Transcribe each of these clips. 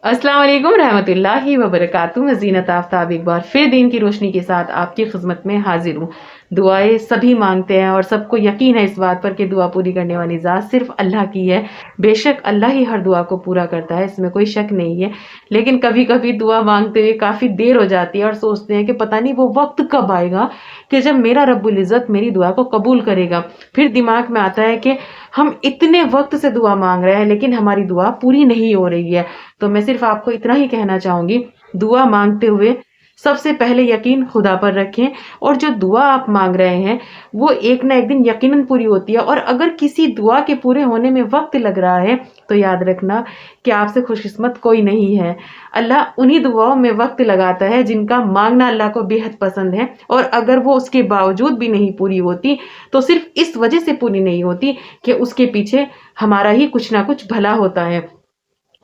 अस्सलाम वालेकुम रहमतुल्लाहि व बरकातुहू। मैं ज़ीनत आफ़ताब एक बार फिर दीन की रोशनी के साथ आपकी खिदमत में हाजिर हूँ। दुआएं सभी मांगते हैं और सबको यकीन है इस बात पर कि दुआ पूरी करने वाली ज़ात सिर्फ अल्लाह की है। बेशक अल्लाह ही हर दुआ को पूरा करता है, इसमें कोई शक नहीं है। लेकिन कभी कभी दुआ मांगते हुए काफ़ी देर हो जाती है और सोचते हैं कि पता नहीं वो वक्त कब आएगा कि जब मेरा रब्बुल इज़्ज़त मेरी दुआ को कबूल करेगा। फिर दिमाग में आता है कि हम इतने वक्त से दुआ मांग रहे हैं लेकिन हमारी दुआ पूरी नहीं हो रही है। तो मैं सिर्फ आपको इतना ही कहना चाहूंगी, दुआ मांगते हुए सबसे पहले यकीन खुदा पर रखें। और जो दुआ आप मांग रहे हैं वो एक ना एक दिन यकीनन पूरी होती है। और अगर किसी दुआ के पूरे होने में वक्त लग रहा है तो याद रखना कि आपसे खुशकिस्मत कोई नहीं है। अल्लाह उन्हीं दुआओं में वक्त लगाता है जिनका मांगना अल्लाह को बेहद पसंद है। और अगर वो उसके बावजूद भी नहीं पूरी होती तो सिर्फ इस वजह से पूरी नहीं होती कि उसके पीछे हमारा ही कुछ ना कुछ भला होता है।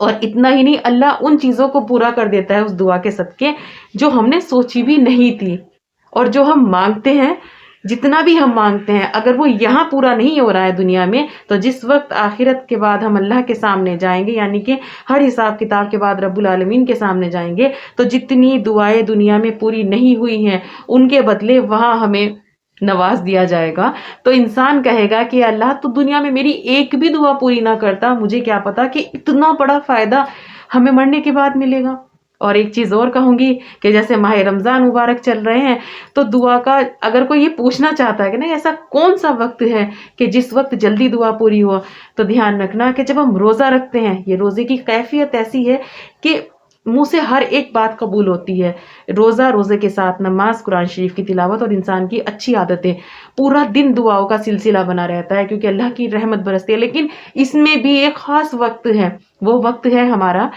और इतना ही नहीं, अल्लाह उन चीजों को पूरा कर देता है उस दुआ के सदके जो हमने सोची भी नहीं थी। और जो हम मांगते हैं, जितना भी हम मांगते हैं, अगर वो यहाँ पूरा नहीं हो रहा है दुनिया में, तो जिस वक्त आखिरत के बाद हम अल्लाह के सामने जाएंगे, यानी कि हर हिसाब किताब के बाद रब्बुल आलमीन के सामने जाएंगे, तो जितनी दुआएं दुनिया में पूरी नहीं हुई हैं उनके बदले वहां हमें नवाज दिया जाएगा। तो इंसान कहेगा कि अल्लाह तो दुनिया में मेरी एक भी दुआ पूरी ना करता, मुझे क्या पता कि इतना बड़ा फायदा हमें मरने के बाद मिलेगा। और एक चीज और कहूंगी कि जैसे माह रमजान मुबारक चल रहे हैं, तो दुआ का अगर कोई ये पूछना चाहता है कि नहीं ऐसा कौन सा वक्त है कि जिस वक्त जल्दी दुआ पूरी हो, तो ध्यान रखना कि जब हम रोजा रखते हैं, ये रोजे की कैफियत ऐसी है कि मुंह से हर एक बात कबूल होती है। रोजा, रोजे के साथ नमाज, कुरान शरीफ की तिलावत और इंसान की अच्छी आदतें, पूरा दिन दुआओं का सिलसिला बना रहता है क्योंकि अल्लाह की रहमत बरसती है। लेकिन इसमें भी एक खास वक्त है, वो वक्त है हमारा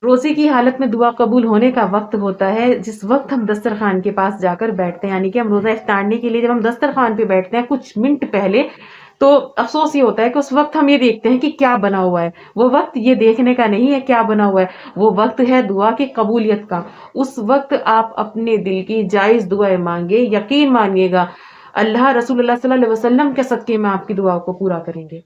रोजे की हालत में दुआ कबूल होने का वक्त होता है, जिस वक्त हम दस्तरखान के पास जाकर बैठते हैं। यानी कि हम रोजा इफ्तारने के लिए जब हम दस्तरखान पे बैठते हैं कुछ मिनट पहले, तो अफसोस ये होता है कि उस वक्त हम ये देखते हैं कि क्या बना हुआ है। वो वक्त ये देखने का नहीं है क्या बना हुआ है, वो वक्त है दुआ की कबूलियत का। उस वक्त आप अपने दिल की जायज दुआएं मांगे, यकीन मानिएगा अल्लाह रसूलुल्लाह सल्लल्लाहु अलैहि वसल्लम के सदके में आपकी दुआओं को पूरा करेंगे।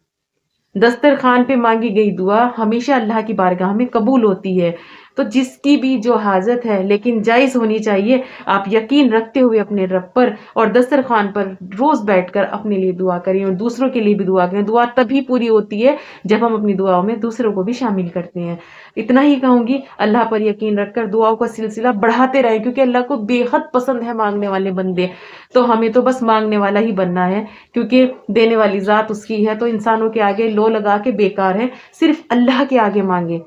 दस्तरखान पे मांगी गई दुआ हमेशा अल्लाह की बारगाह में कबूल होती है। तो जिसकी भी जो हाजत है लेकिन जायज होनी चाहिए, आप यकीन रखते हुए अपने रब पर और दस्तरखान पर रोज बैठकर अपने लिए दुआ करें और दूसरों के लिए भी दुआ करें। दुआ तभी पूरी होती है जब हम अपनी दुआओं में दूसरों को भी शामिल करते हैं। इतना ही कहूंगी, अल्लाह पर यकीन रखकर दुआओं का सिलसिला बढ़ाते रहें क्योंकि अल्लाह को बेहद पसंद है मांगने वाले बंदे। तो हमें तो बस मांगने वाला ही बनना है क्योंकि देने वाली जात उसकी है। तो इंसानों के आगे लो लगा के बेकार है, सिर्फ अल्लाह के आगे मांगे।